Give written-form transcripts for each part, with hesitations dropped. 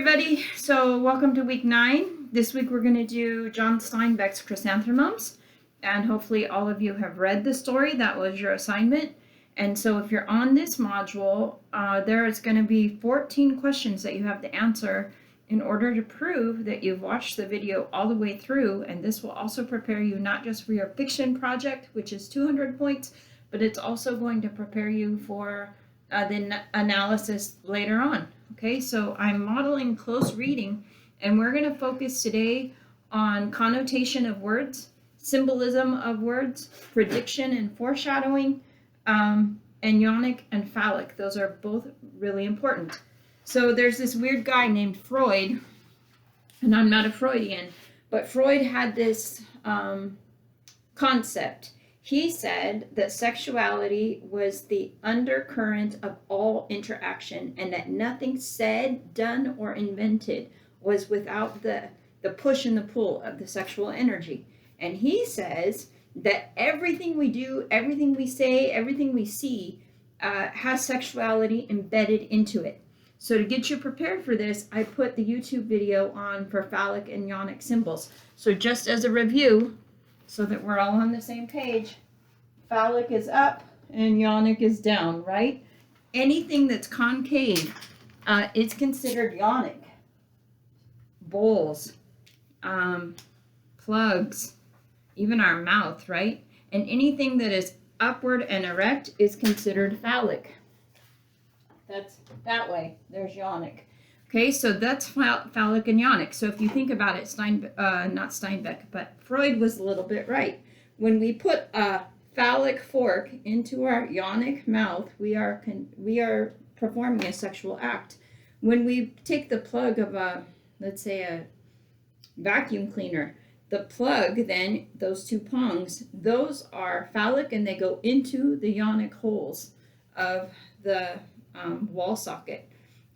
everybody. So welcome to week 9. This week we're going to do John Steinbeck's Chrysanthemums. And hopefully all of you have read the story. That was your assignment. And so if you're on this module, there is going to be 14 questions that you have to answer in order to prove that you've watched the video all the way through. And this will also prepare you not just for your fiction project, which is 200 points, but it's also going to prepare you for the analysis later on. Okay, so I'm modeling close reading, and we're going to focus today on connotation of words, symbolism of words, prediction and foreshadowing, and yonic and phallic. Those are both really important. So there's this weird guy named Freud, and I'm not a Freudian, but Freud had this concept. He said that sexuality was the undercurrent of all interaction, and that nothing said, done, or invented was without the push and the pull of the sexual energy. And he says that everything we do, everything we say, everything we see has sexuality embedded into it. So to get you prepared for this, I put the YouTube video on for phallic and yonic symbols. So just as a review, so that we're all on the same page, phallic is up and yonic is down, right? Anything that's concave is considered yonic. Bowls, plugs, even our mouth, right? And anything that is upward and erect is considered phallic. That's that way. There's yonic. Okay, so that's phallic and yonic. So if you think about it, not Steinbeck, but Freud was a little bit right. When we put a phallic fork into our yonic mouth, we are performing a sexual act. When we take the plug of let's say a vacuum cleaner, the plug, then those two prongs, those are phallic, and they go into the yonic holes of the wall socket.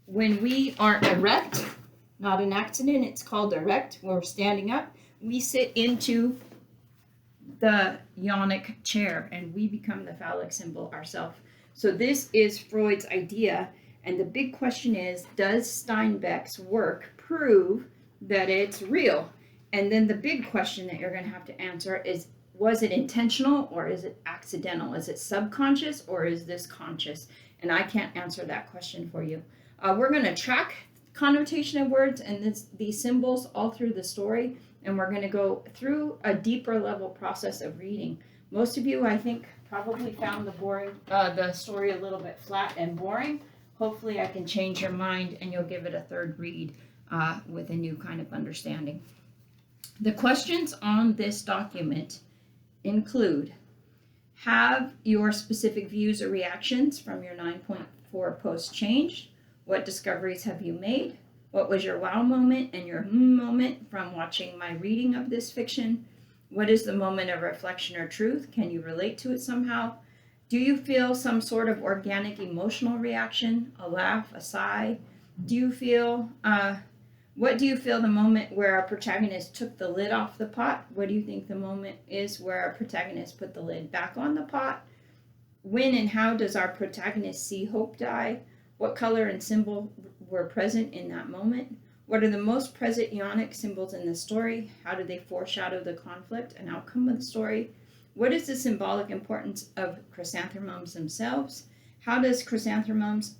When we are erect, not an accident, it's called erect, we're standing up, we sit into the yonic chair and we become the phallic symbol ourselves. So this is Freud's idea, and the big question is, does Steinbeck's work prove that it's real? And then the big question that you're going to have to answer is, was it intentional or is it accidental? Is it subconscious or is this conscious? And I can't answer that question for you. We're going to track connotation of words and these symbols all through the story, and we're going to go through a deeper level process of reading. Most of you, I think, probably found the story a little bit flat and boring. Hopefully I can change your mind and you'll give it a third read with a new kind of understanding. The questions on this document include: have your specific views or reactions from your 9.4 post changed? What discoveries have you made? What was your wow moment and your moment from watching my reading of this fiction? What is the moment of reflection or truth? Can you relate to it somehow? Do you feel some sort of organic emotional reaction, a laugh, a sigh? What do you feel the moment where our protagonist took the lid off the pot? What do you think the moment is where our protagonist put the lid back on the pot? When and how does our protagonist see hope die? What color and symbol were present in that moment? What are the most present yonic symbols in the story? How do they foreshadow the conflict and outcome of the story? What is the symbolic importance of chrysanthemums themselves? How does chrysanthemums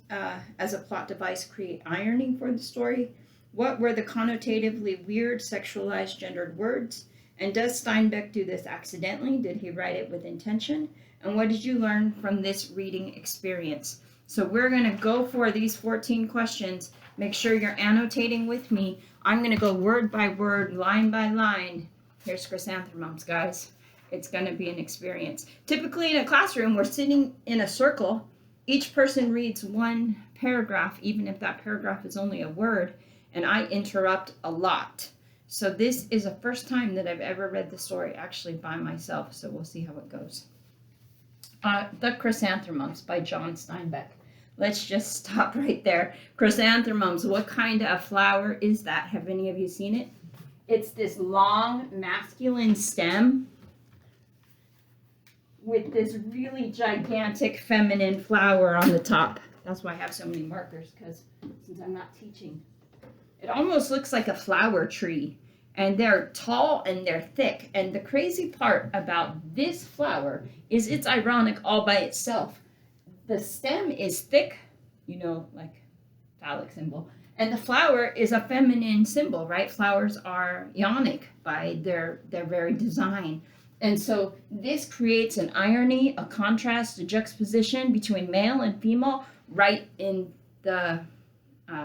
as a plot device create irony for the story? What were the connotatively weird, sexualized, gendered words? And does Steinbeck do this accidentally? Did he write it with intention? And what did you learn from this reading experience? So we're going to go for these 14 questions. Make sure you're annotating with me. I'm going to go word by word, line by line. Here's chrysanthemums, guys. It's going to be an experience. Typically in a classroom, we're sitting in a circle. Each person reads one paragraph, even if that paragraph is only a word, and I interrupt a lot. So this is the first time that I've ever read the story actually by myself, so we'll see how it goes. The Chrysanthemums by John Steinbeck. Let's just stop right there. Chrysanthemums, what kind of flower is that? Have any of you seen it? It's this long masculine stem with this really gigantic feminine flower on the top. That's why I have so many markers, because since I'm not teaching It almost looks like a flower tree. And they're tall and they're thick. And the crazy part about this flower is it's ironic all by itself. The stem is thick, like phallic symbol. And the flower is a feminine symbol, right? Flowers are ionic by their very design. And so this creates an irony, a contrast, a juxtaposition between male and female right in the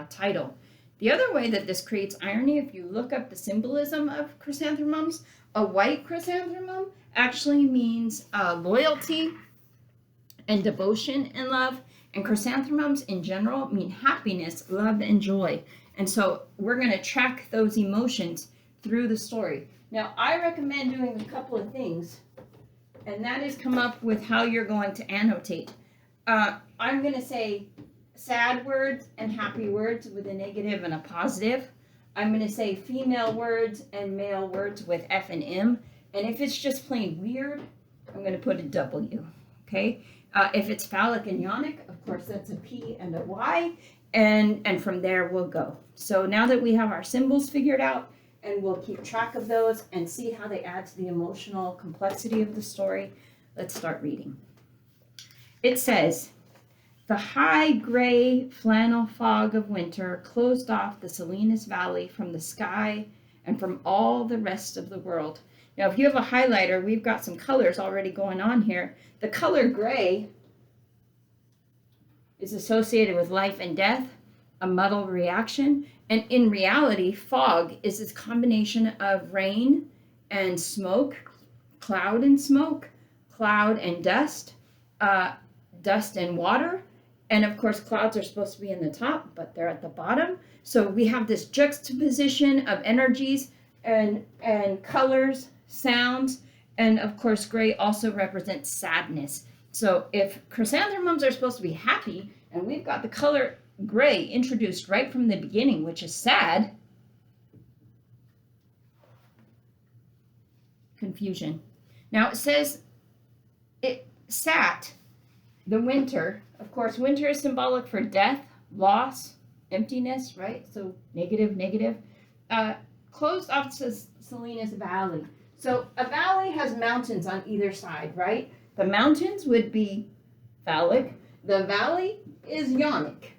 title. The other way that this creates irony, if you look up the symbolism of chrysanthemums, a white chrysanthemum actually means loyalty and devotion and love. And chrysanthemums in general mean happiness, love, and joy. And so we're going to track those emotions through the story. Now, I recommend doing a couple of things, and that is come up with how you're going to annotate. I'm going to say sad words and happy words with a negative and a positive. I'm going to say female words and male words with F and M. And if it's just plain weird, I'm going to put a W, okay? If it's phallic and ionic, of course, that's a P and a Y, and from there we'll go. So now that we have our symbols figured out, and we'll keep track of those and see how they add to the emotional complexity of the story, let's start reading. It says, the high gray flannel fog of winter closed off the Salinas Valley from the sky and from all the rest of the world. Now, if you have a highlighter, we've got some colors already going on here. The color gray is associated with life and death, a muddled reaction, and in reality, fog is this combination of rain and smoke, cloud and smoke, cloud and dust, dust and water, and of course, clouds are supposed to be in the top, but they're at the bottom. So we have this juxtaposition of energies and colors, sounds, and of course, gray also represents sadness. So if chrysanthemums are supposed to be happy, and we've got the color gray introduced right from the beginning, which is sad, confusion. Now it says it sat the winter. Of course, winter is symbolic for death, loss, emptiness, right? So negative. Closed off Salinas Valley. So a valley has mountains on either side, right? The mountains would be phallic. The valley is ionic.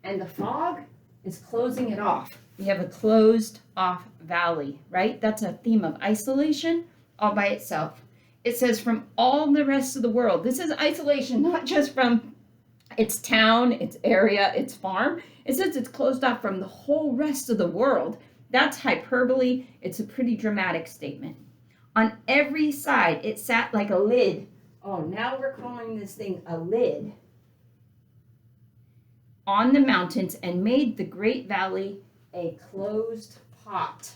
And the fog is closing it off. We have a closed off valley, right? That's a theme of isolation all by itself. It says from all the rest of the world. This is isolation, not just from its town, its area, its farm. It says it's closed off from the whole rest of the world. That's hyperbole. It's a pretty dramatic statement. On every side, it sat like a lid. Oh, now we're calling this thing a lid. On the mountains and made the great valley a closed pot.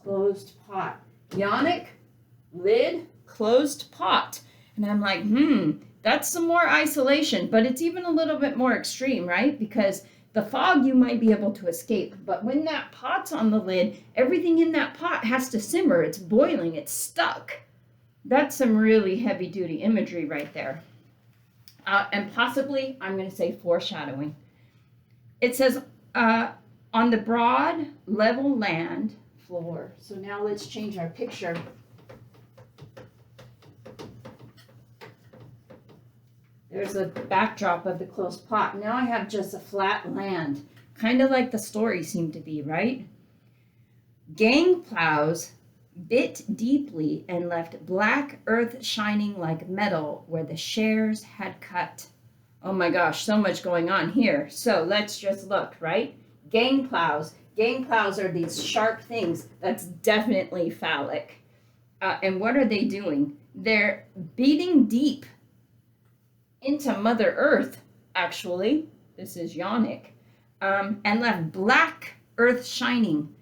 Closed pot. Ionic, lid, closed pot. And I'm like, that's some more isolation, but it's even a little bit more extreme, right? Because the fog you might be able to escape, but when that pot's on the lid, everything in that pot has to simmer. It's boiling, it's stuck. That's some really heavy-duty imagery right there. And possibly, I'm going to say foreshadowing. It says, on the broad, level land floor. So now let's change our picture. There's a backdrop of the closed pot. Now I have just a flat land, kind of like the story seemed to be, right? Gang plows bit deeply and left black earth shining like metal where the shares had cut. Oh my gosh, so much going on here. So let's just look, right? Gang plows. Gang plows are these sharp things. That's definitely phallic. And what are they doing? They're beating deep into Mother Earth, actually. This is ionic. And left black earth shining.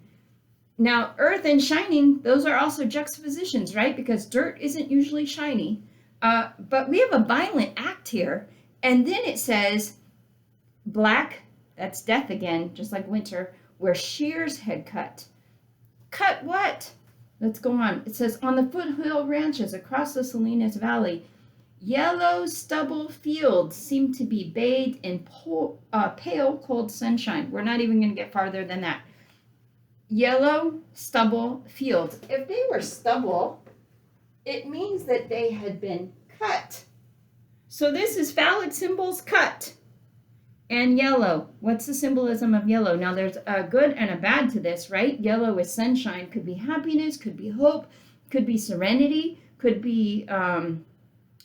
Now, earth and shining, those are also juxtapositions, right? Because dirt isn't usually shiny. But we have a violent act here. And then it says, black, that's death again, just like winter, where shears had cut. Cut what? Let's go on. It says, on the foothill ranches across the Salinas Valley, Yellow stubble fields seem to be bathed in pale, cold sunshine. We're not even going to get farther than that. Yellow stubble fields. If they were stubble, it means that they had been cut. So this is phallic symbols cut. And yellow. What's the symbolism of yellow? Now there's a good and a bad to this, right? Yellow is sunshine. Could be happiness, could be hope, could be serenity, could be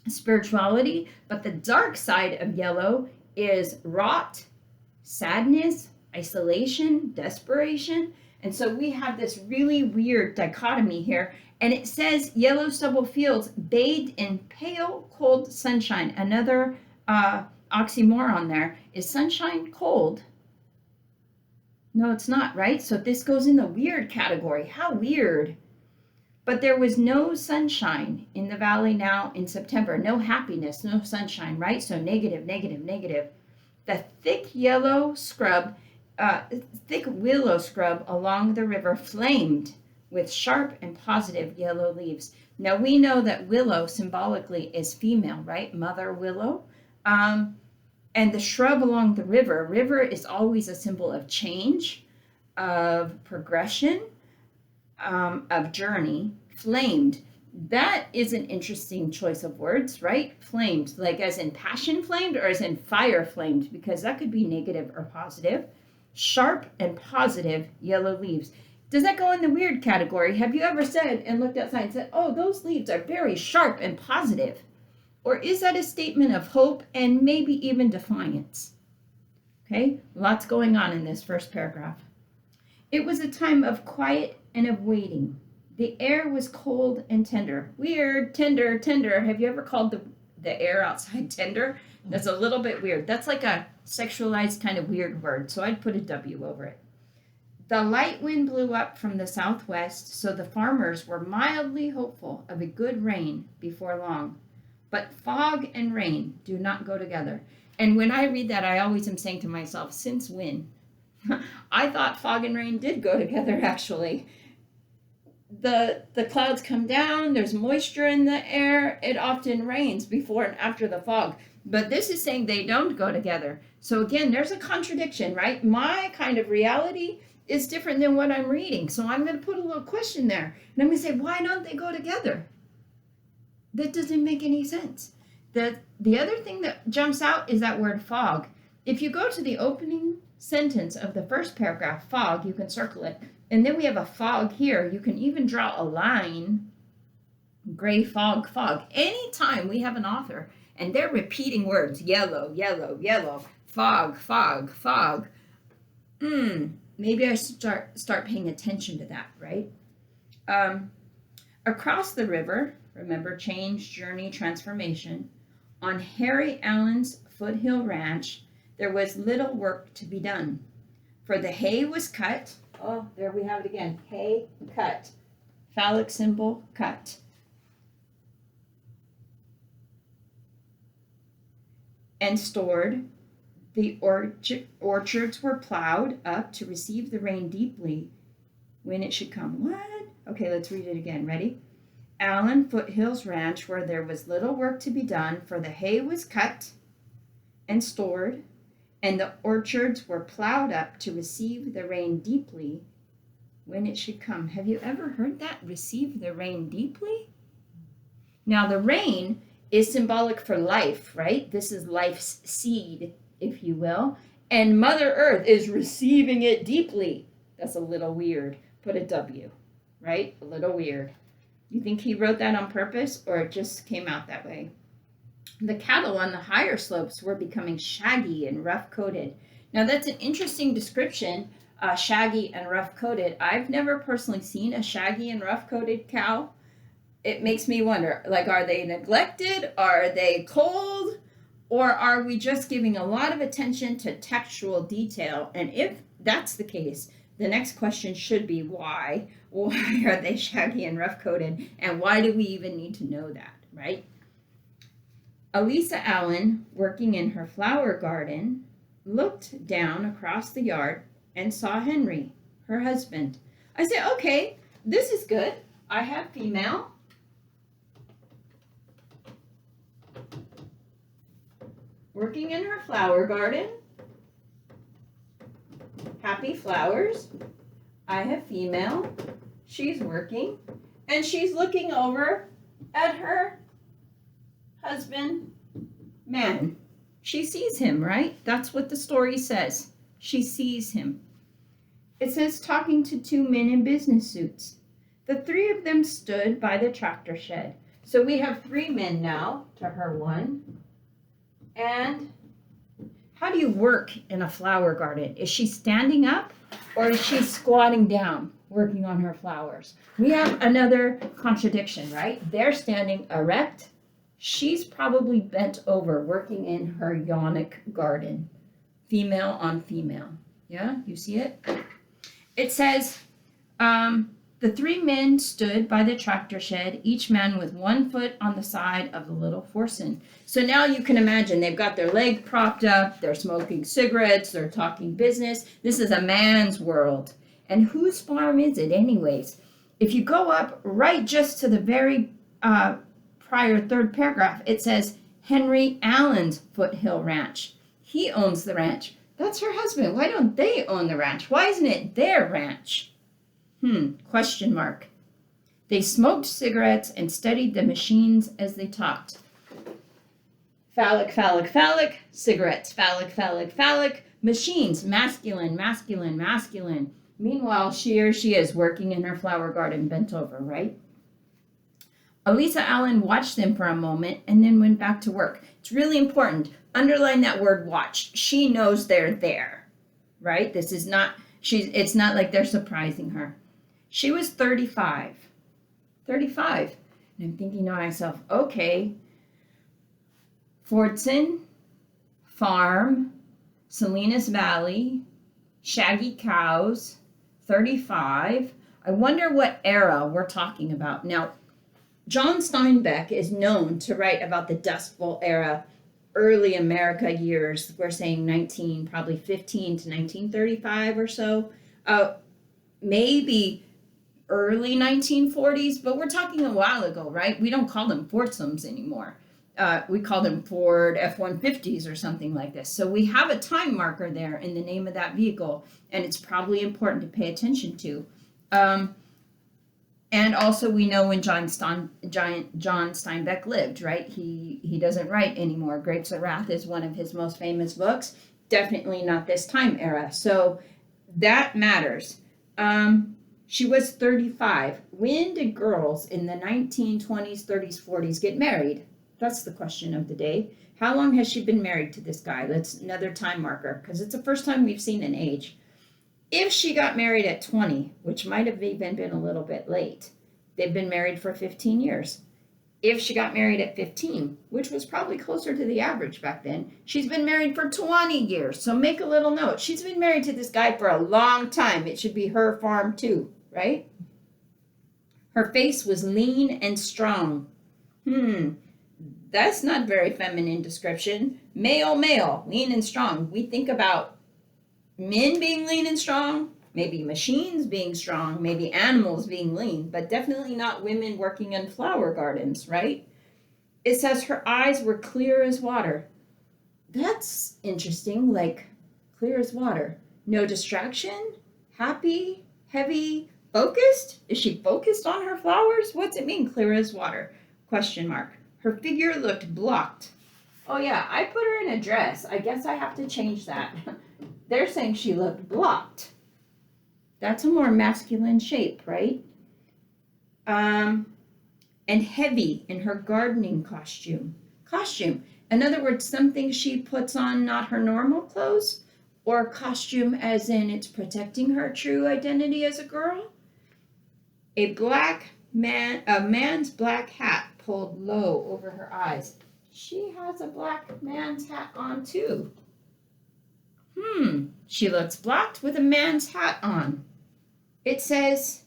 spirituality. But the dark side of yellow is rot, sadness, isolation, desperation. And so we have this really weird dichotomy here. And it says yellow stubble fields bathed in pale, cold sunshine. Another oxymoron there. Is sunshine cold? No, it's not, right? So this goes in the weird category. How weird. But there was no sunshine in the valley now in September. No happiness, no sunshine, right? So negative, negative, negative. The thick willow scrub along the river flamed with sharp and positive yellow leaves. Now we know that willow symbolically is female, right? Mother willow. And the shrub along the river is always a symbol of change, of progression, of journey. Flamed. That is an interesting choice of words, right? Flamed, like as in passion flamed or as in fire flamed, because that could be negative or positive. Sharp and positive yellow leaves. Does that go in the weird category? Have you ever said and looked outside and said, oh, those leaves are very sharp and positive? Or is that a statement of hope and maybe even defiance? Okay, lots going on in this first paragraph. It was a time of quiet and of waiting. The air was cold and tender. Weird, tender, tender. Have you ever called the air outside tender? That's a little bit weird. That's like a sexualized kind of weird word, so I'd put a W over it. The light wind blew up from the southwest, so the farmers were mildly hopeful of a good rain before long. But fog and rain do not go together. And when I read that, I always am saying to myself, since when? I thought fog and rain did go together, actually. The clouds come down, there's moisture in the air, it often rains before and after the fog. But this is saying they don't go together. So again, there's a contradiction, right? My kind of reality is different than what I'm reading. So I'm going to put a little question there. And I'm going to say, why don't they go together? That doesn't make any sense. The other thing that jumps out is that word fog. If you go to the opening sentence of the first paragraph, fog, you can circle it. And then we have a fog here. You can even draw a line, gray fog, fog. Anytime we have an author and they're repeating words, yellow, yellow, yellow, fog, fog, fog, maybe I start paying attention to that, right? Across the river, remember change, journey, transformation, on Harry Allen's Foothill Ranch, there was little work to be done. For the hay was cut. Oh, there we have it again. Hay cut. Phallic symbol cut. And stored. The orchards were plowed up to receive the rain deeply when it should come. What? Okay, let's read it again. Ready? Allen Foothills Ranch, where there was little work to be done, for the hay was cut and stored, and the orchards were plowed up to receive the rain deeply when it should come. Have you ever heard that? Receive the rain deeply? Now, the rain is symbolic for life, right? This is life's seed, if you will. And Mother Earth is receiving it deeply. That's a little weird. Put a W, right? A little weird. You think he wrote that on purpose, or it just came out that way? The cattle on the higher slopes were becoming shaggy and rough-coated. Now, that's an interesting description, shaggy and rough-coated. I've never personally seen a shaggy and rough-coated cow. It makes me wonder, like, are they neglected? Are they cold? Or are we just giving a lot of attention to textual detail? And if that's the case, the next question should be why? Why are they shaggy and rough-coated? And why do we even need to know that, right? Elisa Allen, working in her flower garden, looked down across the yard and saw Henry, her husband. I said, okay, this is good. I have female. working in her flower garden. Happy flowers. I have female. She's working. And she's looking over at her husband, man. She sees him, right? That's what the story says. She sees him. It says talking to two men in business suits. The three of them stood by the tractor shed. So we have three men now to her one. And how do you work in a flower garden? Is she standing up or is she squatting down working on her flowers? We have another contradiction, right? They're standing erect. She's probably bent over working in her yonic garden. Female on female. Yeah, you see it? It says, the three men stood by the tractor shed, each man with 1 foot on the side of the little foursome. So now you can imagine they've got their leg propped up, they're smoking cigarettes, they're talking business. This is a man's world. And whose farm is it anyways? If you go up right just to the very prior third paragraph, it says Henry Allen's Foothill Ranch. He owns the ranch. That's her husband. Why don't they own the ranch? Why isn't it their ranch? Question mark. They smoked cigarettes and studied the machines as they talked. Phallic, phallic, phallic. Cigarettes, phallic, phallic, phallic. Machines, masculine, masculine, masculine. Meanwhile, she is working in her flower garden bent over, right? Elisa Allen watched them for a moment and then went back to work. It's really important. Underline that word watched. She knows they're there, right? It's not like they're surprising her. She was 35. 35. And I'm thinking to myself, okay, Fordson, farm, Salinas Valley, shaggy cows, 35. I wonder what era we're talking about. Now, John Steinbeck is known to write about the Dust Bowl era, early America years. We're saying 15 to 1935 or so. Maybe early 1940s, but we're talking a while ago, right? We don't call them Fordsums anymore. We call them Ford F-150s or something like this. So we have a time marker there in the name of that vehicle, and it's probably important to pay attention to. And also we know when John Steinbeck lived, right? He doesn't write anymore. Grapes of Wrath is one of his most famous books. Definitely not this time era. So that matters. She was 35. When did girls in the 1920s, 30s, 40s get married? That's the question of the day. How long has she been married to this guy? That's another time marker, because it's the first time we've seen an age. If she got married at 20, which might have even been a little bit late, they've been married for 15 years. If she got married at 15, which was probably closer to the average back then, she's been married for 20 years. So make a little note. She's been married to this guy for a long time. It should be her farm too, right? Her face was lean and strong. That's not very feminine description. Male, lean and strong. We think about men being lean and strong, maybe machines being strong, maybe animals being lean, but definitely not women working in flower gardens, right? It says her eyes were clear as water. That's interesting, like clear as water. No distraction, happy, heavy, focused? Is she focused on her flowers? What's it mean, clear as water? Question mark. Her figure looked blocked. Oh yeah, I put her in a dress. I guess I have to change that. They're saying she looked blocked. That's a more masculine shape, right? And heavy in her gardening costume. In other words, something she puts on, not her normal clothes, or costume as in it's protecting her true identity as a girl. A man's black hat pulled low over her eyes. She has a black man's hat on too. She looks blocked with a man's hat on. It says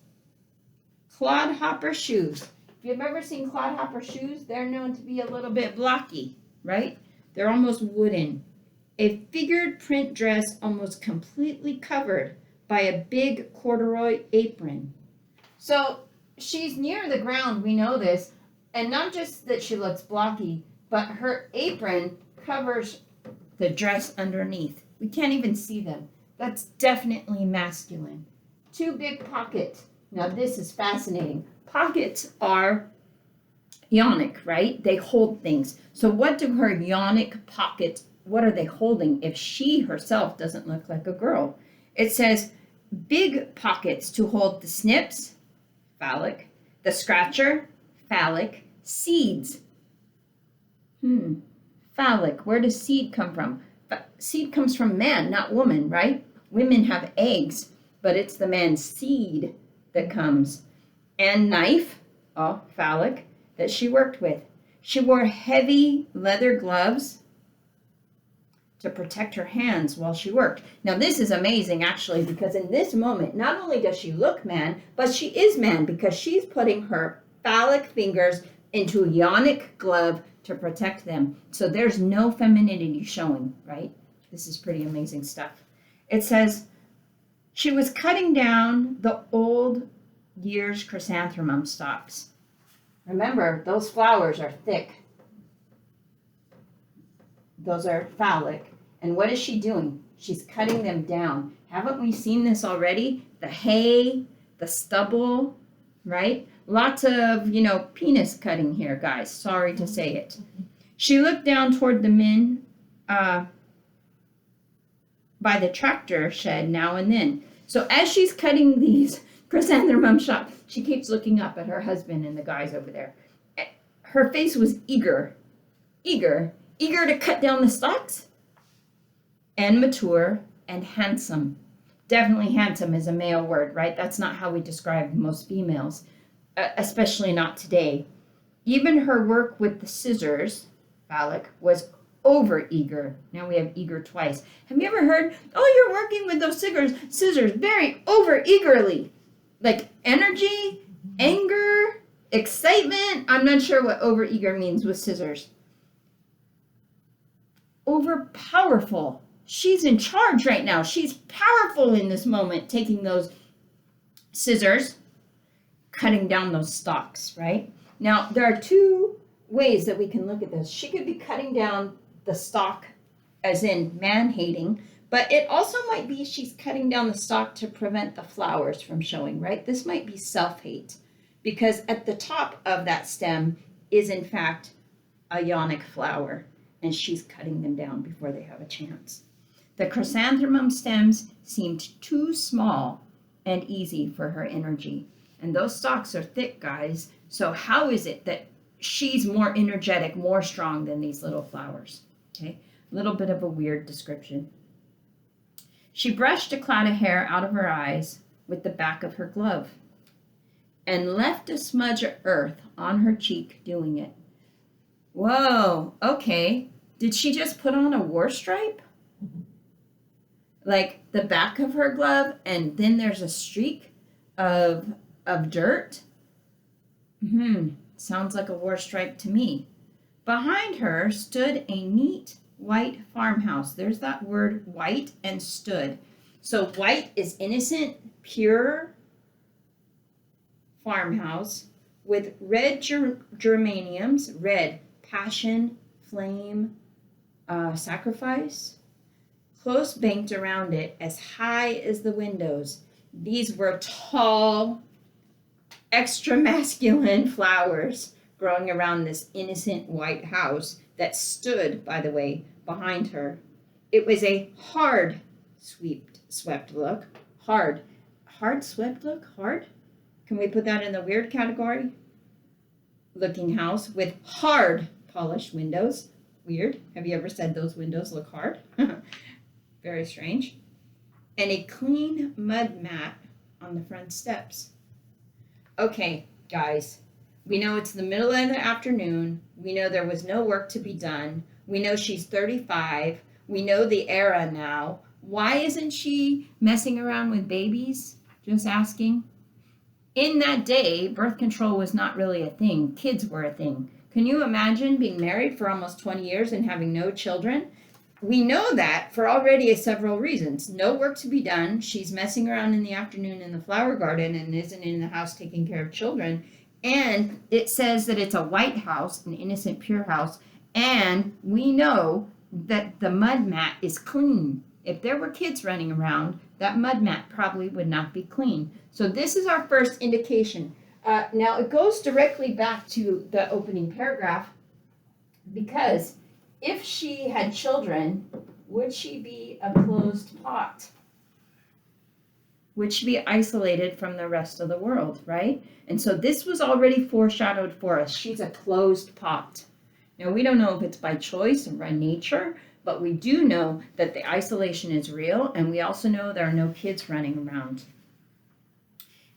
clodhopper shoes. If you've ever seen clodhopper shoes, they're known to be a little bit blocky, right? They're almost wooden. A figured print dress almost completely covered by a big corduroy apron. So she's near the ground, we know this, and not just that she looks blocky, but her apron covers the dress underneath. We can't even see them. That's definitely masculine. 2 big pockets. Now this is fascinating. Pockets are yonic, right? They hold things. So what do her yonic pockets, what are they holding if she herself doesn't look like a girl? It says big pockets to hold the snips, phallic, the scratcher, phallic, seeds. Phallic, where does seed come from? Seed comes from man, not woman, right? Women have eggs, but it's the man's seed that comes. And knife, phallic, that she worked with. She wore heavy leather gloves to protect her hands while she worked. Now this is amazing actually, because in this moment, not only does she look man, but she is man because she's putting her phallic fingers into a yonic glove to protect them. So there's no femininity showing, right? This is pretty amazing stuff. It says she was cutting down the old year's chrysanthemum stalks. Remember, those flowers are thick. Those are phallic. And what is she doing? She's cutting them down. Haven't we seen this already? The hay, the stubble, right? Lots of, penis cutting here, guys. Sorry to say it. She looked down toward the men by the tractor shed now and then. So as she's cutting these chrysanthemum stalks, she keeps looking up at her husband and the guys over there. Her face was eager to cut down the stalks, and mature and handsome. Definitely handsome is a male word, right? That's not how we describe most females, especially not today. Even her work with the scissors, phallic, was over eager. Now we have eager twice. Have you ever heard, you're working with those scissors very over eagerly? Like energy, anger, excitement. I'm not sure what over eager means with scissors. Over powerful. She's in charge right now. She's powerful in this moment, taking those scissors, cutting down those stalks, right? Now, there are 2 ways that we can look at this. She could be cutting down the stalk as in man-hating, but it also might be she's cutting down the stalk to prevent the flowers from showing, right? This might be self-hate, because at the top of that stem is, in fact, a yonic flower, and she's cutting them down before they have a chance. The chrysanthemum stems seemed too small and easy for her energy. And those stalks are thick, guys. So how is it that she's more energetic, more strong than these little flowers? Okay, a little bit of a weird description. She brushed a cloud of hair out of her eyes with the back of her glove and left a smudge of earth on her cheek doing it. Whoa, okay. Did she just put on a war stripe? Like the back of her glove, and then there's a streak of dirt? Sounds like a war stripe to me. Behind her stood a neat white farmhouse. There's that word white and stood. So white is innocent, pure farmhouse with red geraniums, red, passion, flame, sacrifice, close banked around it as high as the windows. These were tall, extra masculine flowers growing around this innocent white house that stood, by the way, behind her. It was a hard swept look. Hard swept look? Hard? Can we put that in the weird category? Looking house with hard polished windows. Weird. Have you ever said those windows look hard? Very strange. And a clean mud mat on the front steps. Okay, guys, we know it's the middle of the afternoon. We know there was no work to be done. We know she's 35. We know the era now. Why isn't she messing around with babies? Just asking. In that day, birth control was not really a thing. Kids were a thing. Can you imagine being married for almost 20 years and having no children? We know that for already several reasons. No work to be done. She's messing around in the afternoon in the flower garden and isn't in the house taking care of children. And it says that it's a white house, an innocent, pure house. And we know that the mud mat is clean. If there were kids running around, that mud mat probably would not be clean. So this is our first indication. Now it goes directly back to the opening paragraph, because if she had children, would she be a closed pot? Would she be isolated from the rest of the world, right? And so this was already foreshadowed for us. She's a closed pot. Now, we don't know if it's by choice or by nature, but we do know that the isolation is real, and we also know there are no kids running around.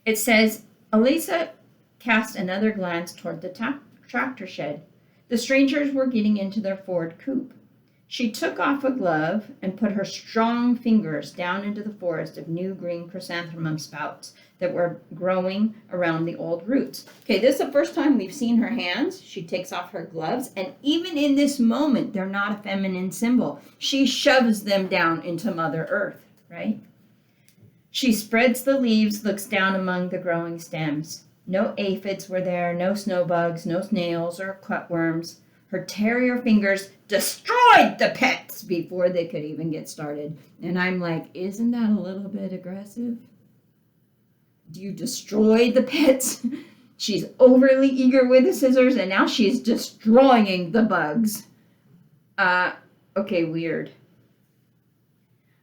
It says, Elisa cast another glance toward the tractor shed. The strangers were getting into their Ford coupe. She took off a glove and put her strong fingers down into the forest of new green chrysanthemum sprouts that were growing around the old roots. Okay, this is the first time we've seen her hands. She takes off her gloves, and even in this moment, they're not a feminine symbol. She shoves them down into Mother Earth, right? She spreads the leaves, looks down among the growing stems. No aphids were there, no snowbugs, no snails or cutworms. Her terrier fingers destroyed the pets before they could even get started. And I'm like, isn't that a little bit aggressive? Do you destroy the pets? She's overly eager with the scissors, and now she's destroying the bugs. Okay, weird.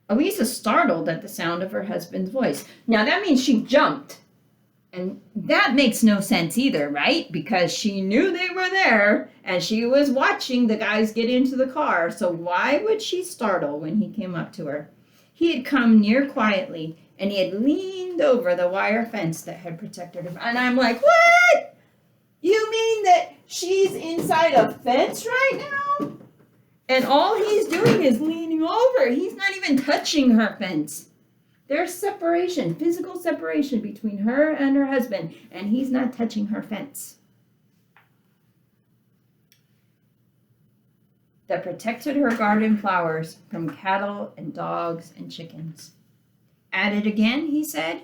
Elisa startled at the sound of her husband's voice. Now that means she jumped. And that makes no sense either, right? Because she knew they were there and she was watching the guys get into the car. So why would she startle when he came up to her? He had come near quietly and he had leaned over the wire fence that had protected her. And I'm like, what? You mean that she's inside a fence right now? And all he's doing is leaning over. He's not even touching her fence. There's separation, physical separation between her and her husband, and he's not touching her fence. That protected her garden flowers from cattle and dogs and chickens. At it again, he said.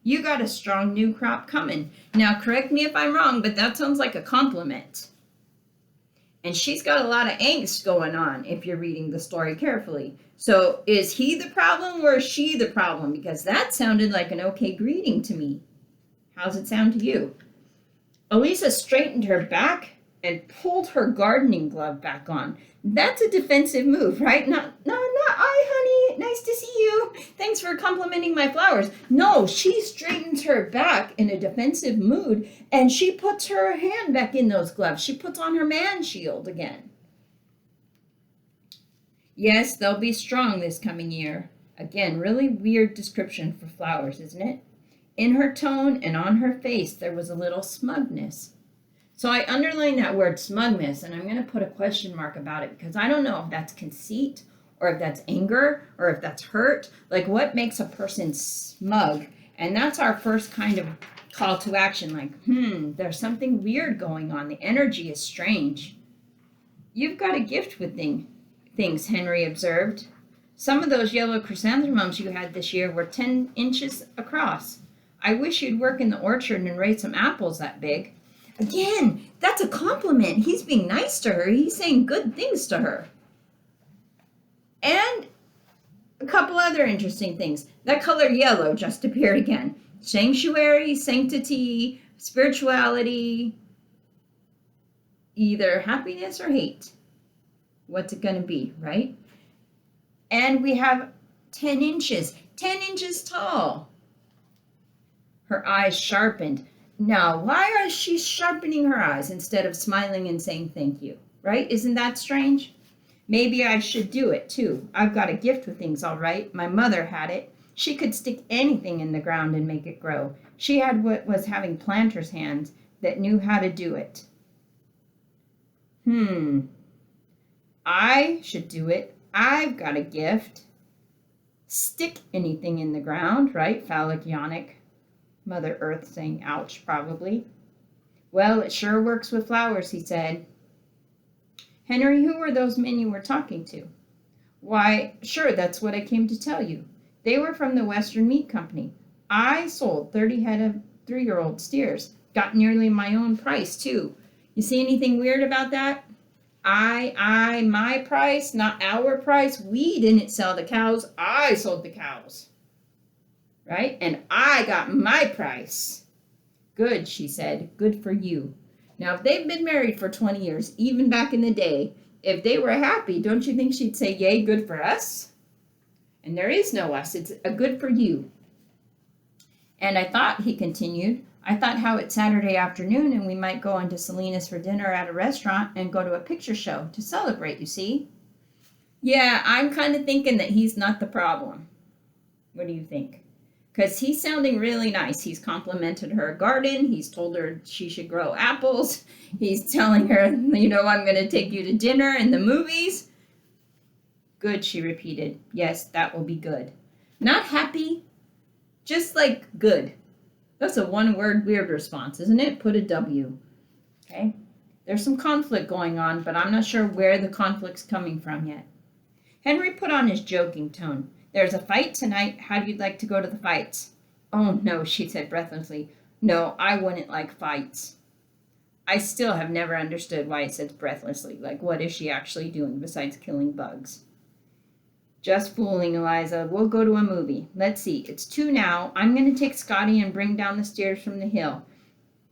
You got a strong new crop coming. Now, correct me if I'm wrong, but that sounds like a compliment. And she's got a lot of angst going on if you're reading the story carefully. So is he the problem or is she the problem? Because that sounded like an okay greeting to me. How's it sound to you? Elisa straightened her back and pulled her gardening glove back on. That's a defensive move, right? Not I, honey. Nice to see you. Thanks for complimenting my flowers. No, she straightens her back in a defensive mood, and she puts her hand back in those gloves. She puts on her man shield again. Yes, they'll be strong this coming year. Again, really weird description for flowers, isn't it? In her tone and on her face, there was a little smugness. So I underline that word smugness, and I'm going to put a question mark about it because I don't know if that's conceit or if that's anger or if that's hurt. Like, what makes a person smug? And that's our first kind of call to action. Like, there's something weird going on. The energy is strange. You've got a gift with things, Henry observed. Some of those yellow chrysanthemums you had this year were 10 inches across. I wish you'd work in the orchard and raise some apples that big. Again, that's a compliment. He's being nice to her. He's saying good things to her. And a couple other interesting things. That color yellow just appeared again. Sanctuary, sanctity, spirituality, either happiness or hate. What's it going to be, right? And we have 10 inches tall. Her eyes sharpened. Now, why is she sharpening her eyes instead of smiling and saying thank you, right? Isn't that strange? Maybe I should do it too. I've got a gift with things, all right. My mother had it. She could stick anything in the ground and make it grow. She had what was having planter's hands that knew how to do it. I should do it. I've got a gift. Stick anything in the ground, right? Phallic yonic. Mother Earth saying ouch, probably. Well, it sure works with flowers, he said. Henry, who were those men you were talking to? Why, sure, that's what I came to tell you. They were from the Western Meat Company. I sold 30 head of 3-year-old steers. Got nearly my own price, too. You see anything weird about that? My price, not our price. We didn't sell the cows. I sold the cows. Right? And I got my price. Good, she said. Good for you. Now, if they've been married for 20 years, even back in the day, if they were happy, don't you think she'd say, yay, good for us? And there is no us. It's a good for you. And I thought, he continued, I thought how it's Saturday afternoon and we might go into Salinas for dinner at a restaurant and go to a picture show to celebrate, you see? Yeah, I'm kind of thinking that he's not the problem. What do you think? Because he's sounding really nice. He's complimented her garden. He's told her she should grow apples. He's telling her, I'm going to take you to dinner and the movies. Good, she repeated. Yes, that will be good. Not happy, just like good. That's a one-word weird response, isn't it? Put a W. Okay? There's some conflict going on, but I'm not sure where the conflict's coming from yet. Henry put on his joking tone. There's a fight tonight. How'd you like to go to the fights? Oh, no, she said breathlessly. No, I wouldn't like fights. I still have never understood why it says breathlessly. Like, what is she actually doing besides killing bugs? Just fooling, Eliza. We'll go to a movie. Let's see. It's 2 now. I'm going to take Scotty and bring down the stairs from the hill.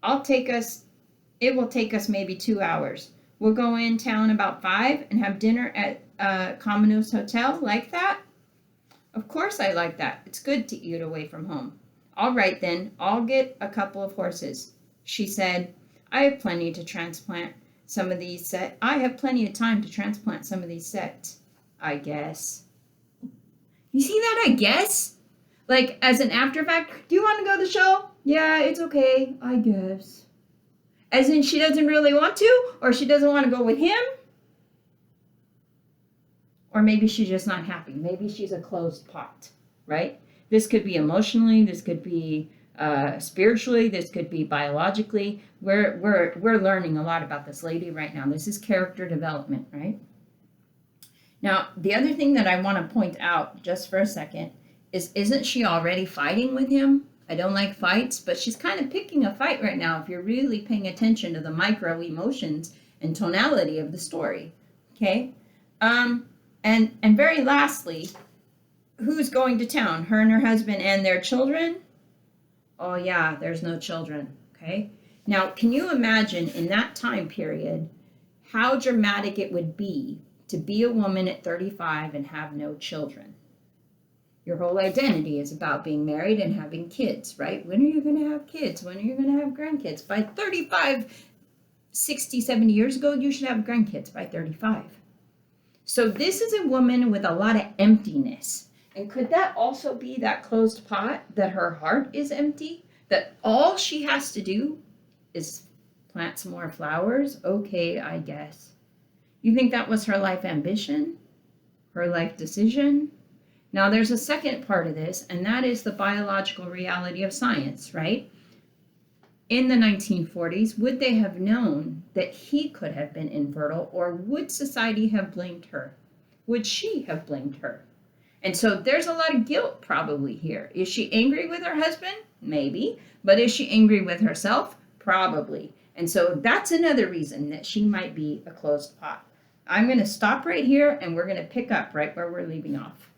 It will take us maybe 2 hours. We'll go in town about 5 and have dinner at Commodus Hotel. Like that? Of course I like that. It's good to eat away from home. All right then. I'll get a couple of horses. She said, I have plenty to transplant some of these sets. I have plenty of time to transplant some of these sets, I guess. You see that, I guess? Like, as an after fact, do you want to go to the show? Yeah, it's okay, I guess. As in, she doesn't really want to? Or she doesn't want to go with him? Or maybe she's just not happy. Maybe she's a closed pot, right? This could be emotionally, this could be spiritually, this could be biologically. We're learning a lot about this lady right now. This is character development, right? Now, the other thing that I want to point out just for a second is, isn't she already fighting with him? I don't like fights, but she's kind of picking a fight right now if you're really paying attention to the micro emotions and tonality of the story, okay? And very lastly, who's going to town? Her and her husband and their children? Oh yeah, there's no children, okay? Now, can you imagine in that time period how dramatic it would be to be a woman at 35 and have no children? Your whole identity is about being married and having kids, right? When are you going to have kids? When are you going to have grandkids? By 35, 60, 70 years ago, you should have grandkids by 35. So this is a woman with a lot of emptiness. And could that also be that closed pot, that her heart is empty? That all she has to do is plant some more flowers? Okay, I guess. You think that was her life ambition? Her life decision? Now, there's a second part of this, and that is the biological reality of science, right? In the 1940s, would they have known that he could have been infertile, or would society have blamed her? Would she have blamed her? And so there's a lot of guilt probably here. Is she angry with her husband? Maybe. But is she angry with herself? Probably. And so that's another reason that she might be a closed pot. I'm going to stop right here, and we're going to pick up right where we're leaving off.